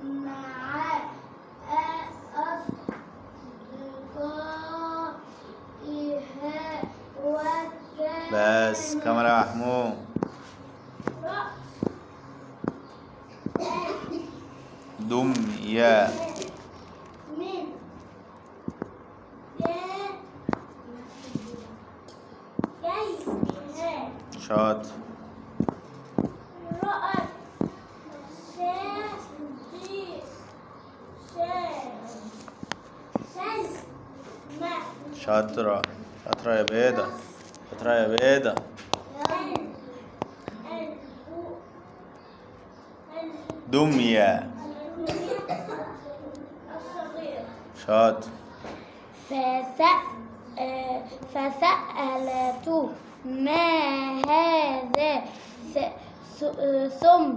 مع أصدقائها بس كاميرا يا محمود. دمية من جيشها شاطر. رأت سلمى شاطرة شاطرة يا بيضة، شاطرة يا بيضة. دمية شاطر. فسألت ما هذا ثم